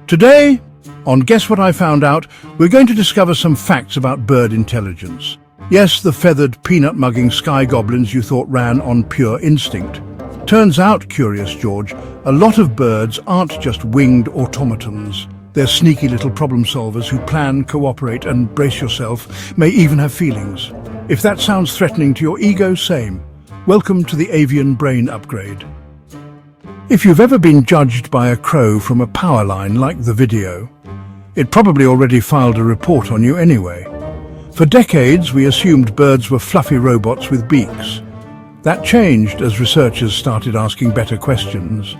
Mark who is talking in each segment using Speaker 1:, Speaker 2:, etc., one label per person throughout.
Speaker 1: Today, on Guess What I Found Out, we're going to discover some facts about bird intelligence. Yes, the feathered, peanut-mugging sky goblins you thought ran on pure instinct. Turns out, Curious George, a lot of birds aren't just winged automatons. They're sneaky little problem solvers who plan, cooperate, and, brace yourself, may even have feelings. If that sounds threatening to your ego, same. Welcome to the Avian brain upgrade. If you've ever been judged by a crow from a power line like the video, it probably already filed a report on you anyway. For decades, we assumed birds were fluffy robots with beaks. That changed as researchers started asking better questions.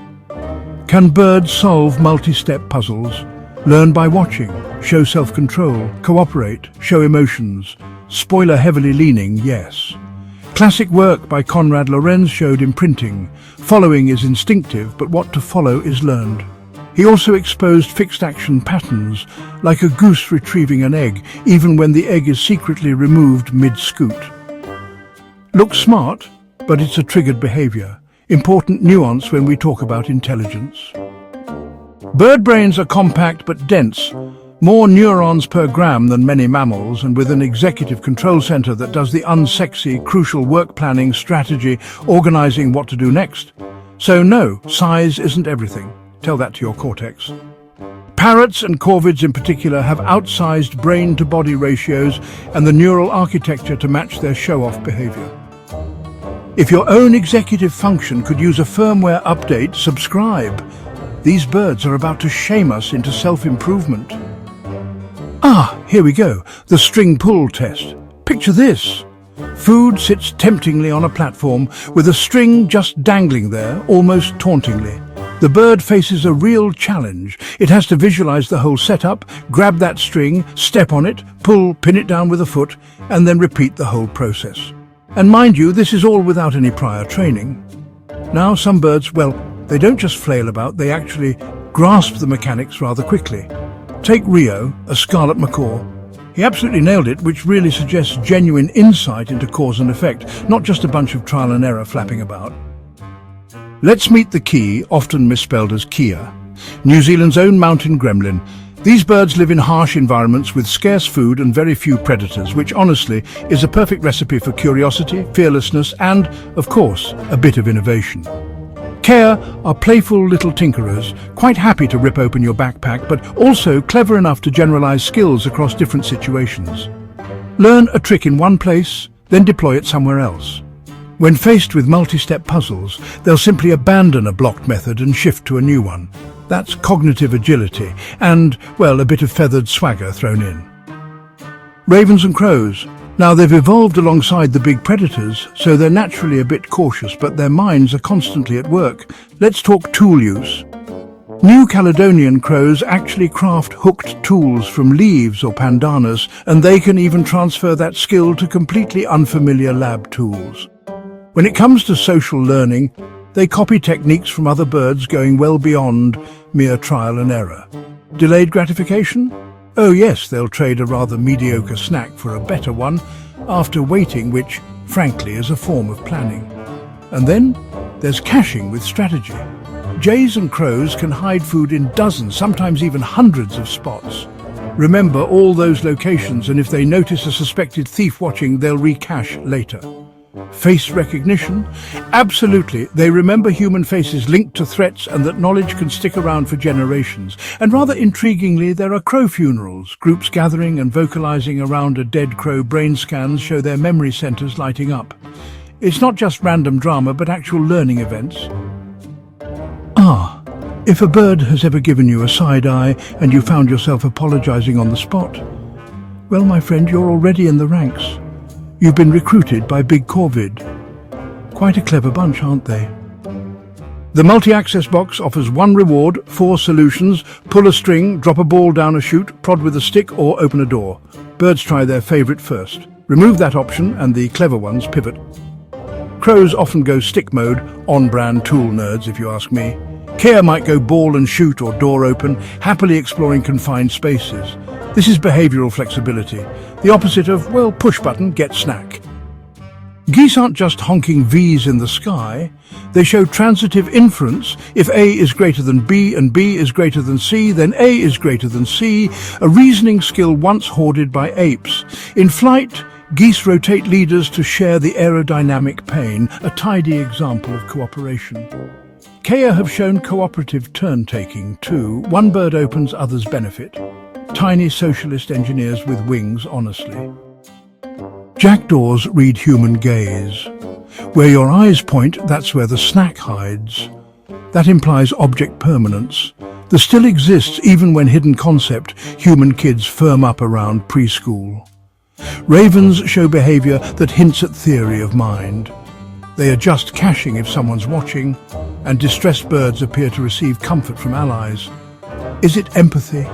Speaker 1: Can birds solve multi-step puzzles? Learn by watching, show self-control, cooperate, show emotions. Spoiler heavily leaning, yes. Classic work by Konrad Lorenz showed imprinting. Following is instinctive, but what to follow is learned. He also exposed fixed action patterns, like a goose retrieving an egg, even when the egg is secretly removed mid-scoot. Looks smart, but it's a triggered behavior. Important nuance when we talk about intelligence. Bird brains are compact but dense, more neurons per gram than many mammals, and with an executive control center that does the unsexy, crucial work planning, strategy, organizing what to do next. So no, size isn't everything. Tell that to your cortex. Parrots and corvids in particular have outsized brain-to-body ratios and the neural architecture to match their show-off behavior. If your own executive function could use a firmware update, subscribe. These birds are about to shame us into self-improvement. Here we go, the string pull test. Picture this. Food sits temptingly on a platform with a string just dangling there, almost tauntingly. The bird faces a real challenge. It has to visualize the whole setup, grab that string, step on it, pull, pin it down with a foot, and then repeat the whole process. And mind you, this is all without any prior training. Now some birds, well, they don't just flail about, they actually grasp the mechanics rather quickly. Take Rio, a scarlet macaw. He absolutely nailed it, which really suggests genuine insight into cause and effect, not just a bunch of trial and error flapping about. Let's meet the key, often misspelled as Kia, New Zealand's own mountain gremlin. These birds live in harsh environments with scarce food and very few predators, which honestly is a perfect recipe for curiosity, fearlessness, and, of course, a bit of innovation. Kea are playful little tinkerers, quite happy to rip open your backpack, but also clever enough to generalize skills across different situations. Learn a trick in one place, then deploy it somewhere else. When faced with multi-step puzzles, they'll simply abandon a blocked method and shift to a new one. That's cognitive agility and, well, a bit of feathered swagger thrown in. Ravens and crows. Now, they've evolved alongside the big predators, so they're naturally a bit cautious, but their minds are constantly at work. Let's talk tool use. New Caledonian crows actually craft hooked tools from leaves or pandanus, and they can even transfer that skill to completely unfamiliar lab tools. When it comes to social learning, they copy techniques from other birds going well beyond mere trial and error. Delayed gratification? Oh yes, they'll trade a rather mediocre snack for a better one after waiting, which, frankly, is a form of planning. And then there's caching with strategy. Jays and crows can hide food in dozens, sometimes even hundreds of spots. Remember all those locations, and if they notice a suspected thief watching, they'll recache later. Face recognition? Absolutely. They remember human faces linked to threats and that knowledge can stick around for generations. And rather intriguingly, there are crow funerals. Groups gathering and vocalizing around a dead crow. Brain scans show their memory centers lighting up. It's not just random drama, but actual learning events. If a bird has ever given you a side eye and you found yourself apologizing on the spot, well, my friend, you're already in the ranks. You've been recruited by Big Corvid. Quite a clever bunch, aren't they? The multi-access box offers one reward, 4 solutions: pull a string, drop a ball down a chute, prod with a stick, or open a door. Birds try their favorite first. Remove that option and the clever ones pivot. Crows often go stick mode, on-brand tool nerds if you ask me. Kea might go ball and shoot or door open, happily exploring confined spaces. This is behavioral flexibility, the opposite of, well, push button, get snack. Geese aren't just honking V's in the sky. They show transitive inference. If A is greater than B and B is greater than C, then A is greater than C, a reasoning skill once hoarded by apes. In flight, geese rotate leaders to share the aerodynamic pain, a tidy example of cooperation. Kea have shown cooperative turn-taking too. One bird opens, others benefit. Tiny socialist engineers with wings, honestly. Jackdaws read human gaze. Where your eyes point, that's where the snack hides. That implies object permanence. There still exists, even when hidden concept, human kids firm up around preschool. Ravens show behavior that hints at theory of mind. They adjust caching if someone's watching, and distressed birds appear to receive comfort from allies. Is it empathy?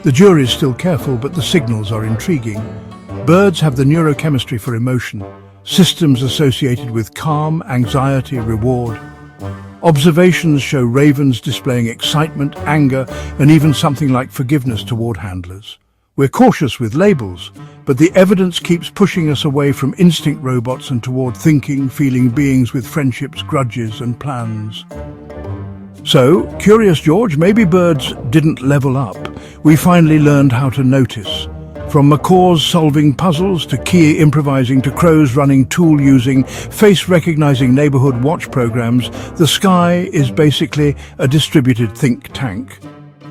Speaker 1: The jury is still careful, but the signals are intriguing. Birds have the neurochemistry for emotion, systems associated with calm, anxiety, reward. Observations show ravens displaying excitement, anger, and even something like forgiveness toward handlers. We're cautious with labels, but the evidence keeps pushing us away from instinct robots and toward thinking, feeling beings with friendships, grudges, and plans. So, curious George, maybe birds didn't level up. We finally learned how to notice. From macaws solving puzzles to Kia improvising to crows running tool-using, face-recognizing neighborhood watch programs, the sky is basically a distributed think tank.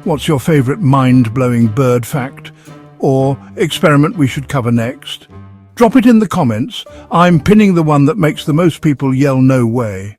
Speaker 1: What's your favorite mind-blowing bird fact? Or experiment we should cover next? Drop it in the comments. I'm pinning the one that makes the most people yell no way.